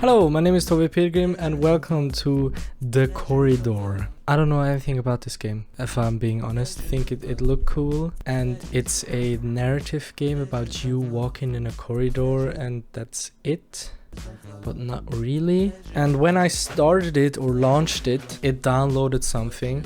Hello, my name is Toby Pilgrim and welcome to The Corridor. I don't know anything about this game, if I'm being honest. I think it looked cool, and it's a narrative game about you walking in a corridor and that's it. But not really. And when I started it or launched it, it downloaded something.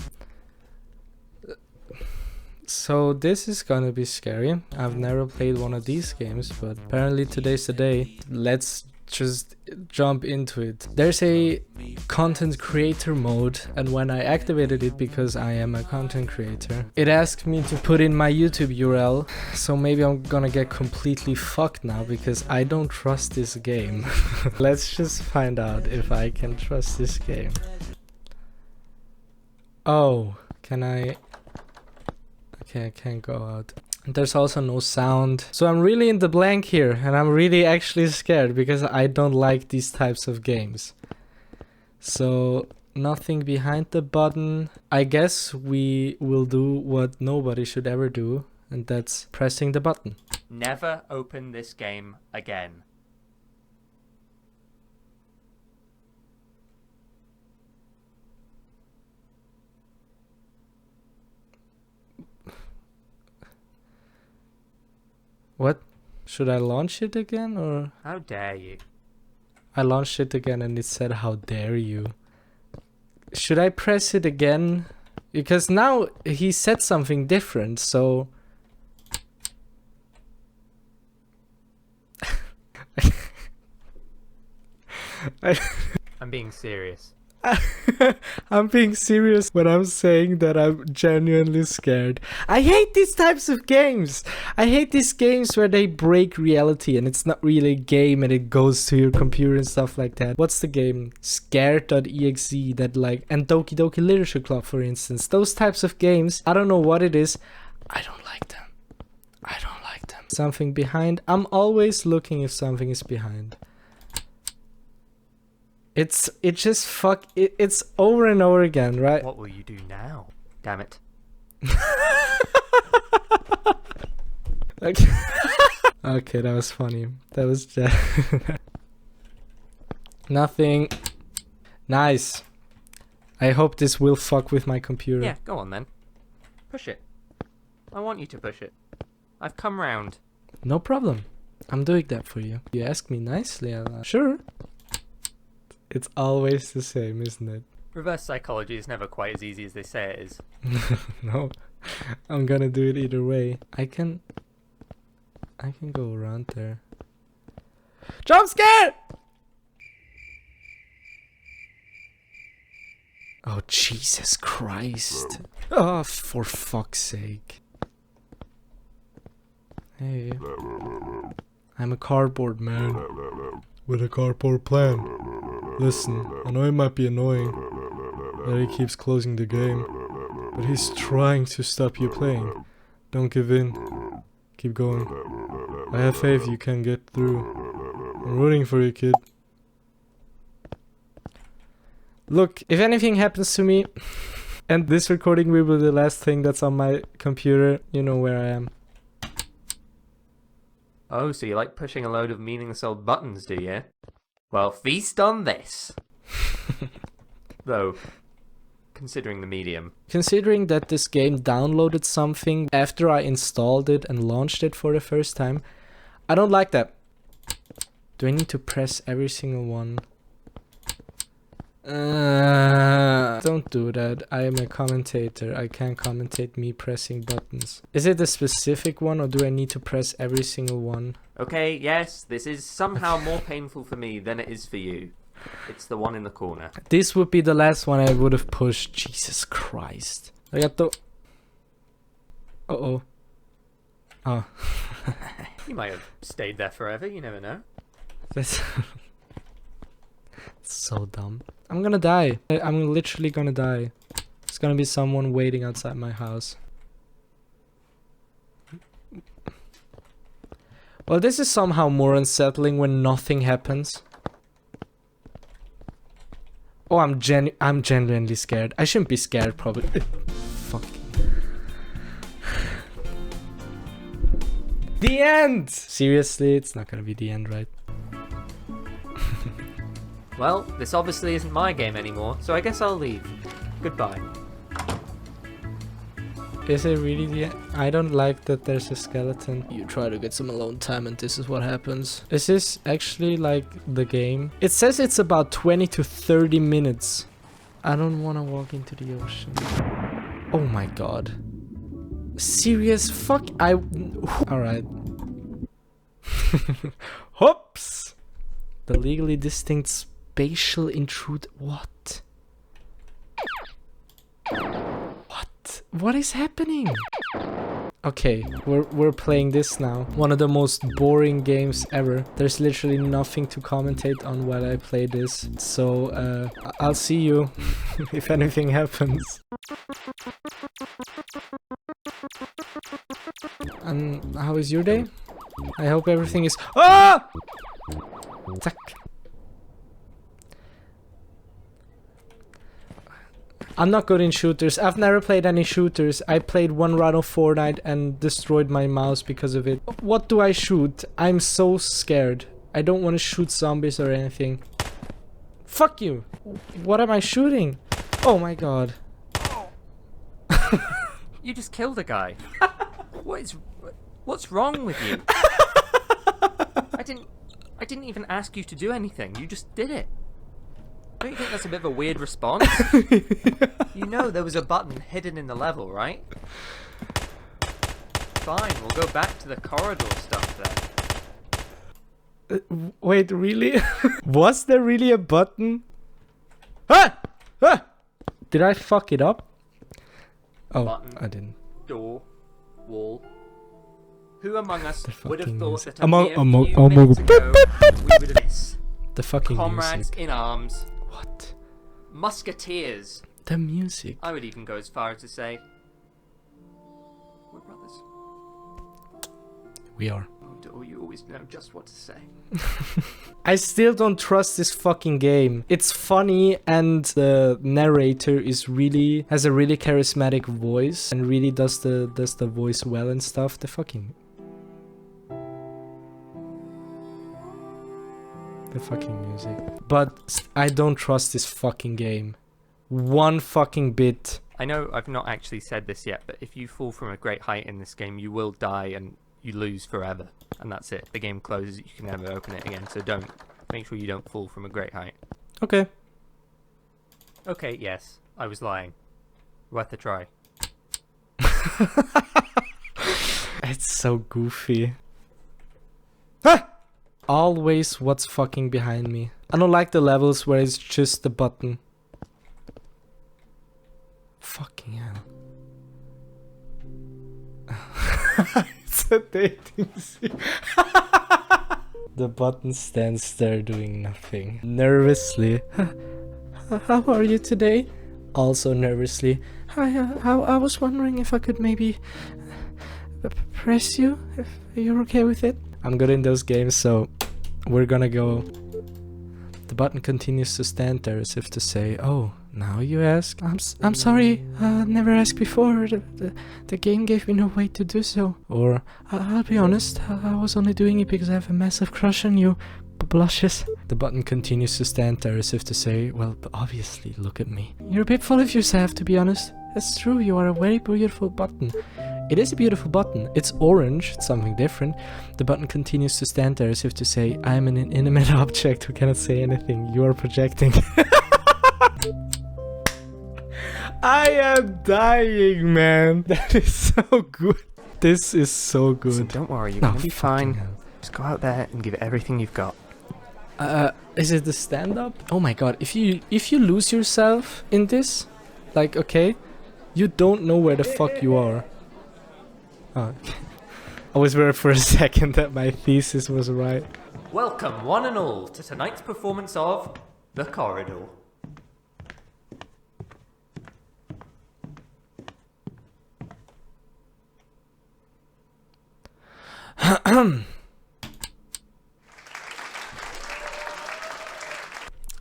So this is gonna be scary. I've never played one of these games, but apparently today's the day. Let's just jump into it. There's a content creator mode, and when I activated it, because I am a content creator, it asked me to put in my YouTube URL. So maybe I'm gonna get completely fucked now because I don't trust this game. Let's just find out if I can trust this game. Oh, can I? Okay, I can't go out. There's also no sound. So I'm really in the blank here, and I'm really actually scared because I don't like these types of games. So nothing behind the button. I guess we will do what nobody should ever do, and that's pressing the button. Never open this game again. What? Should I launch it again or? How dare you? I launched it again and it said, "How dare you?" Should I press it again? Because now he said something different, so... I'm being serious. I'm being serious when I'm saying that I'm genuinely scared. I hate these types of games. I hate these games where they break reality and it's not really a game and it goes to your computer and stuff like that. What's the game? Scared.exe, that like, and Doki Doki Literature Club, for instance. Those types of games, I don't know what it is. I don't like them. I don't like them. Something behind. I'm always looking if something is behind. It's over and over again, right? What will you do now? Damn it. Okay. Okay, that was funny. That was just nothing. Nice. I hope this will fuck with my computer. Yeah, go on then. Push it. I want you to push it. I've come round. No problem. I'm doing that for you. You ask me nicely, sure. It's always the same, isn't it? Reverse psychology is never quite as easy as they say it is. No, I'm gonna do it either way. I can go around there. Jump scare! Oh, Jesus Christ. Oh, for fuck's sake. Hey. I'm a cardboard man. With a cardboard plan. Listen, I know it might be annoying that he keeps closing the game, but he's trying to stop you playing. Don't give in. Keep going. I have faith you can get through. I'm rooting for you, kid. Look, if anything happens to me, and this recording will be the last thing that's on my computer, you know where I am. Oh, so you like pushing a load of meaningless old buttons, do you? Well, feast on this. Though, considering the medium. Considering that this game downloaded something after I installed it and launched it for the first time, I don't like that. Do I need to press every single one? Don't do that. I am a commentator. I can't commentate me pressing buttons. Is it a specific one or do I need to press every single one? Okay, yes, this is somehow more painful for me than it is for you. It's the one in the corner. This would be the last one I would have pushed. Jesus Christ. I got the... Uh-oh. Oh. You might have stayed there forever, you never know. That's... so dumb. I'm gonna die. I'm literally gonna die. There's gonna be someone waiting outside my house. Well, this is somehow more unsettling when nothing happens. Oh, I'm genuinely scared. I shouldn't be scared, probably. Fuck. The end! Seriously, it's not gonna be the end, right? Well, this obviously isn't my game anymore, so I guess I'll leave. Goodbye. Is it really the... I don't like that there's a skeleton. You try to get some alone time and this is what happens. Is this actually like the game? It says it's about 20 to 30 minutes. I don't want to walk into the ocean. Oh my god. Serious fuck? Alright. Hoops! The legally distinct spatial intrude... What? What is happening? Okay, we're playing this now. One of the most boring games ever. There's literally nothing to commentate on while I play this. So, I'll see you if anything happens. And how is your day? I hope everything is... Ah! Zack. I'm not good in shooters. I've never played any shooters. I played one round of Fortnite and destroyed my mouse because of it. What do I shoot? I'm so scared. I don't want to shoot zombies or anything. Fuck you! What am I shooting? Oh my god. You just killed a guy. What's wrong with you? I didn't even ask you to do anything. You just did it. Don't you think that's a bit of a weird response? You know there was a button hidden in the level, right? Fine, we'll go back to the corridor stuff then. Wait, really? Was there really a button? Ah! Ah! Did I fuck it up? Oh, Button, I didn't. door, wall. Who among us would have fucking thought music. that a mere few minutes ago we would have this? The fucking Comrades music. in arms. What? Musketeers. The music. I would even go as far as to say, we're brothers. We are. Oh, you always know just what to say. I still don't trust this fucking game. It's funny and the narrator is has a really charismatic voice and really does the voice well and stuff. The fucking music. But I don't trust this fucking game. One fucking bit. I know I've not actually said this yet, but if you fall from a great height in this game, you will die and you lose forever. And that's it. The game closes, you can never open it again, so don't. Make sure you don't fall from a great height. Okay. Okay, yes, I was lying. Worth a try. It's so goofy. Ah! Always what's fucking behind me. I don't like the levels where it's just the button. Fucking hell. It's a dating scene. The button stands there doing nothing. Nervously. How are you today? Also nervously. I was wondering if I could maybe press you, if you're okay with it. I'm good in those games, so we're gonna go. The button continues to stand there as if to say, oh, now you ask? I'm sorry, never asked before. The game gave me no way to do so. Or, I'll be honest, I was only doing it because I have a massive crush on you. Blushes. The button continues to stand there as if to say, well, obviously, look at me. You're a bit full of yourself, to be honest. That's true, you are a very beautiful button. It is a beautiful button. It's orange, it's something different. The button continues to stand there as if to say, I am an inanimate object who cannot say anything. You are projecting. I am dying, man. That is so good. This is so good. So don't worry, you're gonna be fine. Just go out there and give it everything you've got. Is it the stand-up? Oh my god, if you lose yourself in this, like, okay, you don't know where the fuck you are. Oh, okay. I was worried for a second that my thesis was right. Welcome, one and all, to tonight's performance of The Corridor.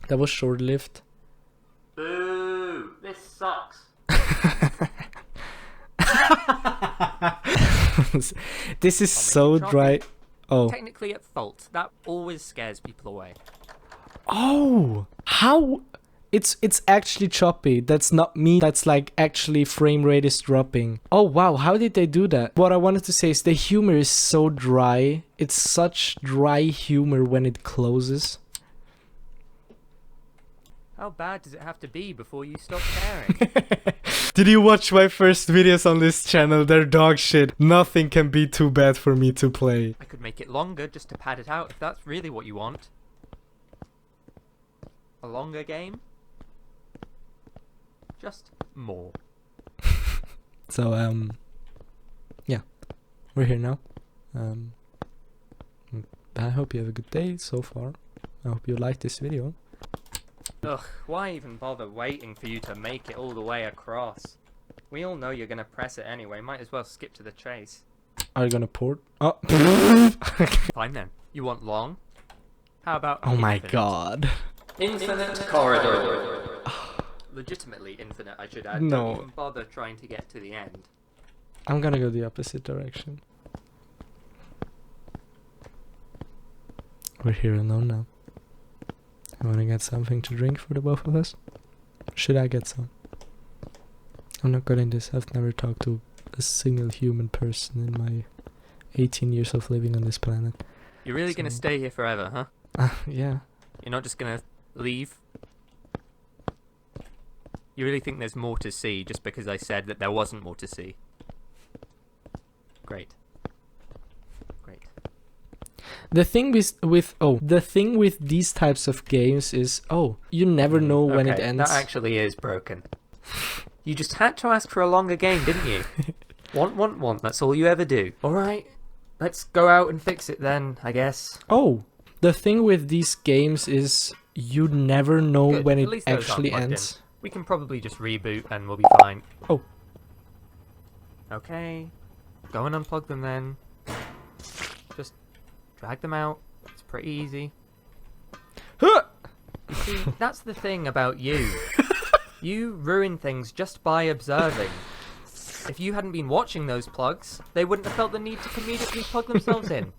That was short-lived. Boo! This sucks. This is so dry. Oh. Technically at fault. That always scares people away. Oh! How? It's actually choppy. That's not me. That's like actually frame rate is dropping. Oh wow, how did they do that? What I wanted to say is the humor is so dry. It's such dry humor when it closes. How bad does it have to be before you stop caring? Did you watch my first videos on this channel? They're dog shit. Nothing can be too bad for me to play. I could make it longer just to pad it out if that's really what you want. A longer game? Just more. So, yeah. We're here now. I hope you have a good day so far. I hope you like this video. Ugh, why even bother waiting for you to make it all the way across? We all know you're gonna press it anyway, might as well skip to the chase. Are you gonna port? Oh. Fine then. You want long? How about Oh my infinite? god. Infinite corridor. Legitimately infinite, I should add. No. Don't even bother trying to get to the end. I'm gonna go the opposite direction. We're here alone now. I wanna get something to drink for the both of us. Should I get some? I'm not good in this. I've never talked to a single human person in my 18 years of living on this planet. You're really gonna So- stay here forever, huh? Yeah. You're not just gonna leave? You really think there's more to see just because I said that there wasn't more to see? Great. Great. The thing the thing with these types of games is, you never know when it Okay, ends. that actually is broken. You just had to ask for a longer game, didn't you? Want, that's all you ever do. Alright, let's go out and fix it then, I guess. Oh, the thing with these games is you never know Good, when at it least those aren't actually plugged in. ends. We can probably just reboot and we'll be fine. Oh. Okay. Go and unplug them then. Just drag them out. It's pretty easy. Huh! You see, that's the thing about you. You ruin things just by observing. If you hadn't been watching those plugs, they wouldn't have felt the need to comedically plug themselves in.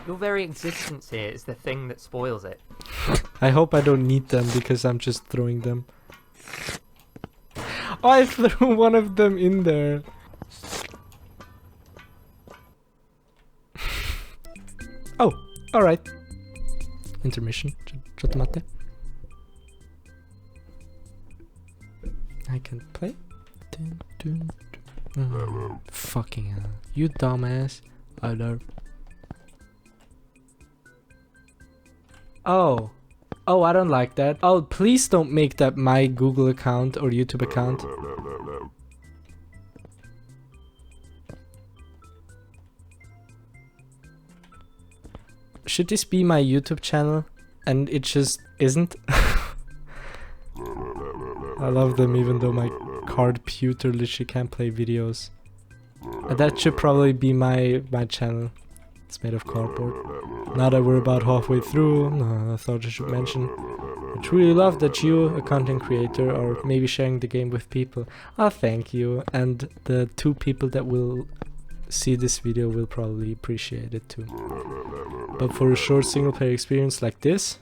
Your very existence here is the thing that spoils it. I hope I don't need them because I'm just throwing them. Oh, I threw one of them in there. Oh, alright. Intermission. Chatmate. I can play. Dun, dun, dun. Fucking hell. You dumbass. Other. Oh. Oh, I don't like that. Oh, please don't make that my Google account or YouTube account. Should this be my YouTube channel? And it just isn't? I love them even though my computer literally can't play videos. That should probably be my channel. It's made of cardboard. Now that we're about halfway through, I thought I should mention. I truly love that you, a content creator, are maybe sharing the game with people. Oh, thank you. And the 2 people that will see this video will probably appreciate it too. But for a short single player experience like this,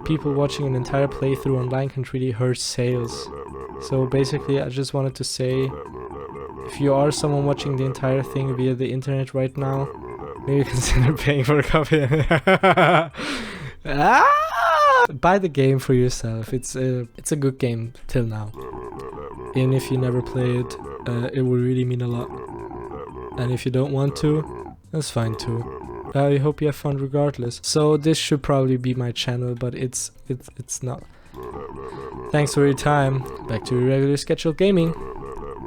people watching an entire playthrough online can really hurt sales. So basically I just wanted to say, if you are someone watching the entire thing via the internet right now, maybe consider paying for a copy. Buy the game for yourself. It's a good game till now. Even if you never play it, it will really mean a lot. And if you don't want to, that's fine too. I hope you have fun regardless. So this should probably be my channel, but it's not. Thanks for your time. Back to your regular scheduled gaming.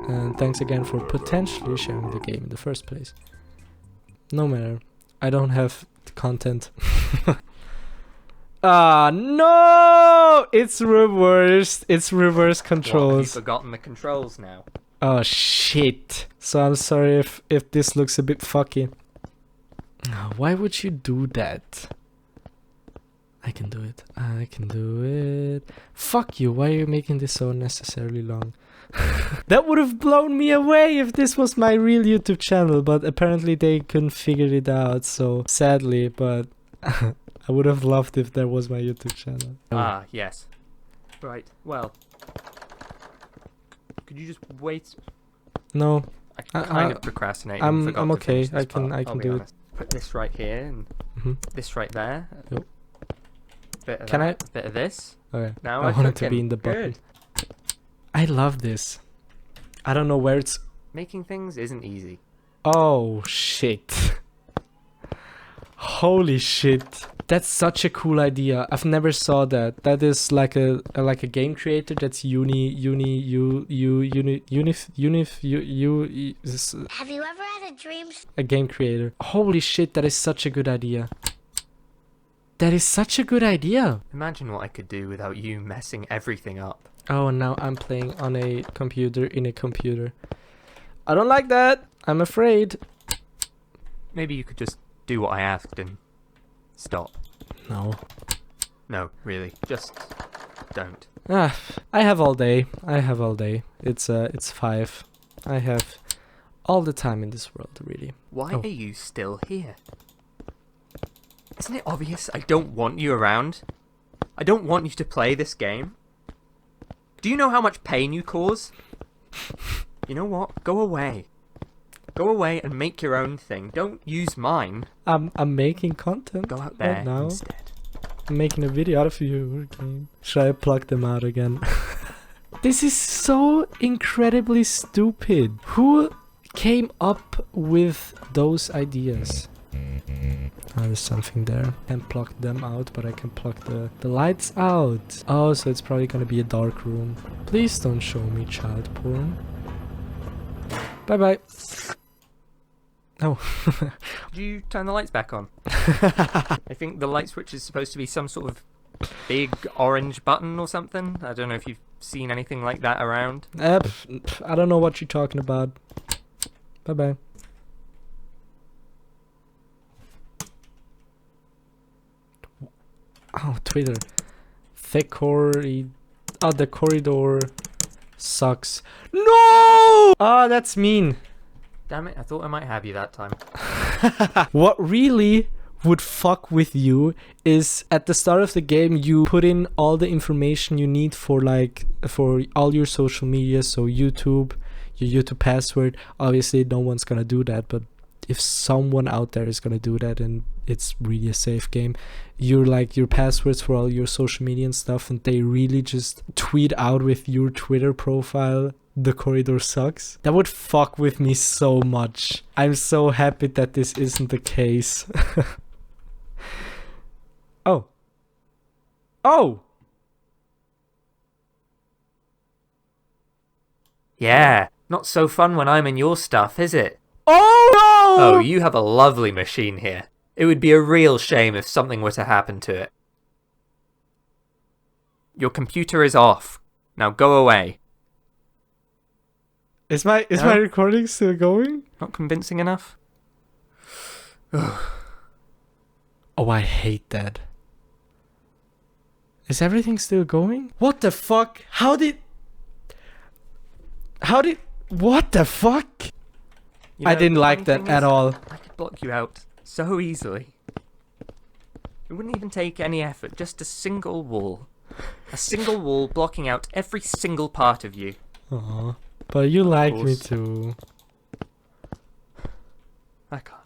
And thanks again for potentially sharing the game in the first place. No matter. I don't have the content. Ah, no! It's reversed. It's reverse What, have you controls. forgotten the controls now? Oh shit. So I'm sorry if this looks a bit fucky. Why would you do that? I can do it. I can do it. Fuck you. Why are you making this so unnecessarily long? That would have blown me away if this was my real YouTube channel, but apparently they couldn't figure it out, so sadly, but I I would have loved if there was my YouTube channel. Ah, yes. Right, well. Could you just wait? No, I kind of procrastinated. I'm forgot to okay. finish this part, I I'll can be do honest. Put this right here and this right there. Yep. Bit of Can that, bit of this. it. Okay. Now I we're want it to cooking. be in the button. Good. I love this. I don't know where it's. Making things isn't easy. Oh shit! Holy shit! That's such a cool idea. I've never saw that. That is like a game creator. That's Have you ever had a dream? a game creator. Holy shit! That is such a good idea. That is such a good idea. Imagine what I could do without you messing everything up. Oh, and now I'm playing on a computer in a computer. I don't like that. I'm afraid. Maybe you could just do what I asked and stop. No. No, really. Just don't. Ah, I have all day. I have all day. It's 5. I have all the time in this world, really. Why Oh. are you still here? Isn't it obvious I don't want you around? I don't want you to play this game. Do you know how much pain you cause? You know what? Go away. Go away and make your own thing. Don't use mine. I'm making content. Go out there right now. instead. I'm making a video out of your game. Should I plug them out again? This is so incredibly stupid. Who came up with those ideas? Oh, there's something there. Can't plug them out, but I can plug the lights out. Oh, so it's probably gonna be a dark room. Please don't show me child porn. Bye bye. Oh. Did you turn the lights back on? I think the light switch is supposed to be some sort of big orange button or something. I don't know if you've seen anything like that around. I don't know what you're talking about. Bye bye. Oh, Twitter. The corridor sucks. No! Oh, that's mean. Damn it, I thought I might have you that time. What really would fuck with you is at the start of the game you put in all the information you need for all your social media, so your YouTube password. Obviously no one's gonna do that, but if someone out there is gonna do that, and it's really a safe game, your passwords for all your social media and stuff, and they really just tweet out with your Twitter profile, the corridor sucks. That would fuck with me so much. I'm so happy that this isn't the case. Oh. Oh! Yeah, not so fun when I'm in your stuff, is it? Oh! Oh, you have a lovely machine here. It would be a real shame if something were to happen to it. Your computer is off. Now go away. Is my recording still going? Not convincing enough? Oh, I hate that. Is everything still going? What the fuck? What the fuck? You I know, didn't the like funny that thing at is, all. I could block you out so easily. It wouldn't even take any effort, just a single wall. A single wall blocking out every single part of you. Aw. But you like me course. too. I can't.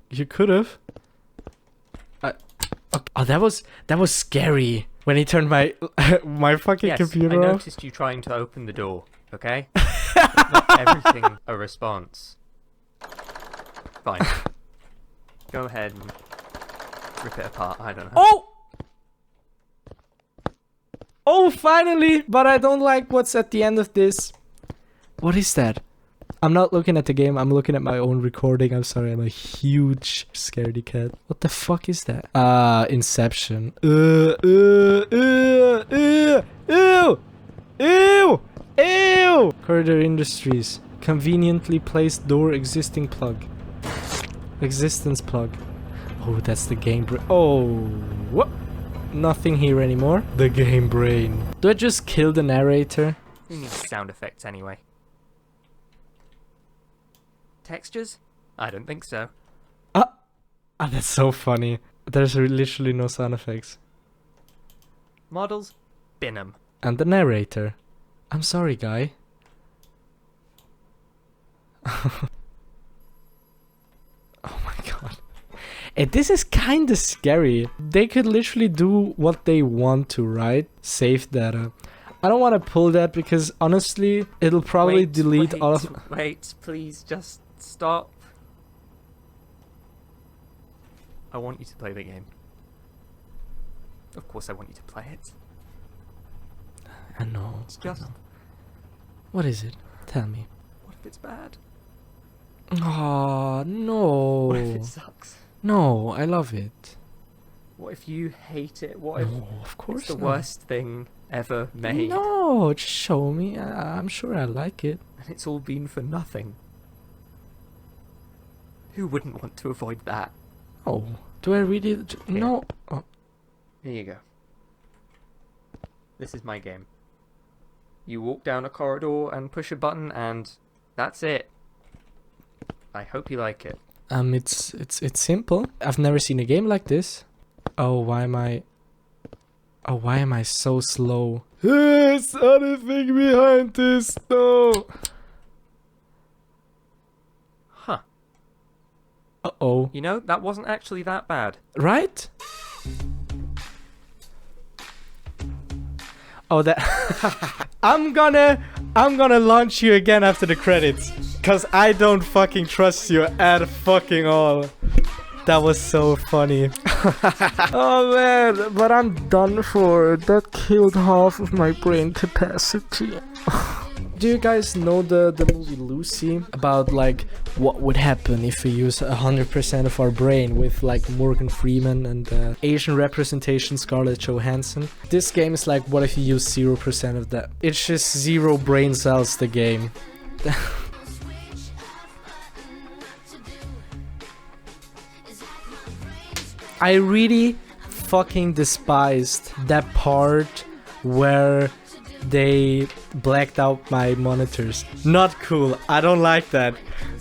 You could have. Oh, that was scary when he turned my my fucking Yes, computer I off. noticed you trying to open the door, okay? Not everything a response. Fine. Go ahead and rip it apart, I don't know. Oh! Oh, finally! But I don't like what's at the end of this. What is that? I'm not looking at the game, I'm looking at my own recording. I'm sorry, I'm a huge scaredy cat. What the fuck is that? Inception. Ew! Corridor Industries. Conveniently placed door existing plug. Existence plug. Oh, that's the game brain. Oh, what? Nothing here anymore. The game brain. Do I just kill the narrator? Who needs sound effects anyway? Textures? I don't think so. Ah, that's so funny. There's literally no sound effects. Models, bin 'em. And the narrator. I'm sorry, guy. Oh my god. This is kinda scary. They could literally do what they want to, right? Save data. I don't want to pull that because honestly, it'll probably delete all of... Wait, please just stop. I want you to play the game. Of course I want you to play it. I know. It's just... What is it? Tell me. What if it's bad? Oh, no. What if it sucks? No, I love it. What if you hate it? What if No, of course it's the not. worst thing ever made? No, just show me. I'm sure I like it. And it's all been for nothing. Who wouldn't want to avoid that? Oh, do I really? No. Oh. Here you go. This is my game. You walk down a corridor and push a button and that's it. I hope you like it. It's simple. I've never seen a game like this. Oh, why am I so slow? There's anything behind this? No. Huh. Uh-oh. You know, that wasn't actually that bad. Right? Oh, that... I'm gonna launch you again after the credits. Cause I don't fucking trust you at fucking all. That was so funny. Oh man, but I'm done for. That killed half of my brain capacity. Do you guys know the movie Lucy? About like what would happen if we use 100% of our brain with like Morgan Freeman and Asian representation Scarlett Johansson? This game is like what if you use 0% of that? It's just 0 brain cells, the game. I really fucking despised that part where they blacked out my monitors. Not cool. I don't like that.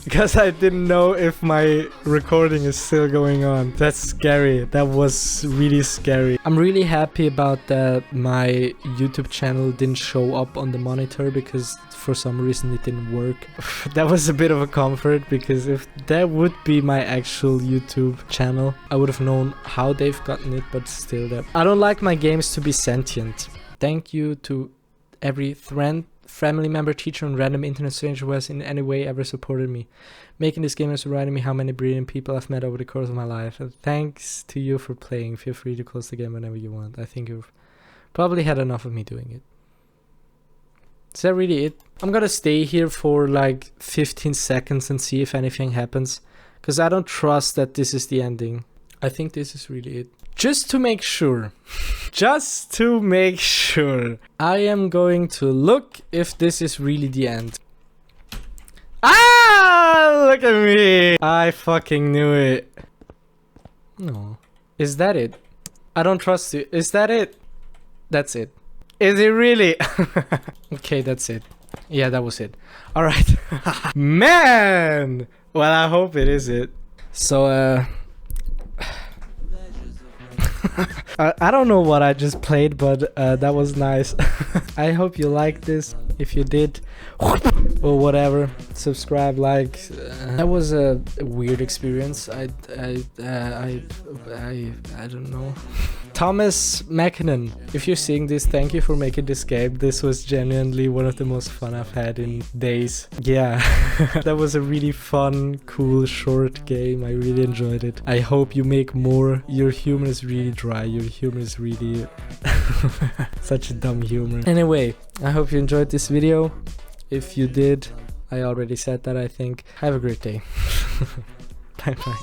Because I didn't know if my recording is still going on. That's scary. That was really scary. I'm really happy about that my YouTube channel didn't show up on the monitor because for some reason it didn't work. That was a bit of a comfort because if that would be my actual YouTube channel, I would have known how they've gotten it, but still that. I don't like my games to be sentient. Thank you to every friend, family member, teacher, and random internet stranger who has in any way ever supported me. Making this game has reminded me how many brilliant people I've met over the course of my life. And thanks to you for playing. Feel free to close the game whenever you want. I think you've probably had enough of me doing it. Is that really it? I'm gonna stay here for like 15 seconds and see if anything happens. Because I don't trust that this is the ending. I think this is really it. Just to make sure. Just to make sure. I am going to look if this is really the end. Ah! Look at me! I fucking knew it. No. Is that it? I don't trust you. Is that it? That's it. Is it really? Okay, that's it. Yeah, that was it. Alright. Man! Well, I hope it is it. So, I don't know what I just played, but that was nice. I hope you liked this. If you did, or whatever, subscribe, like. That was a weird experience. I don't know. Thomas Mackinnon, if you're seeing this, thank you for making this game. This was genuinely one of the most fun I've had in days. Yeah, that was a really fun, cool, short game. I really enjoyed it. I hope you make more. Your humor is really dry. Your humor is really such a dumb humor. Anyway, I hope you enjoyed this video. If you did, I already said that, I think. Have a great day. Bye bye.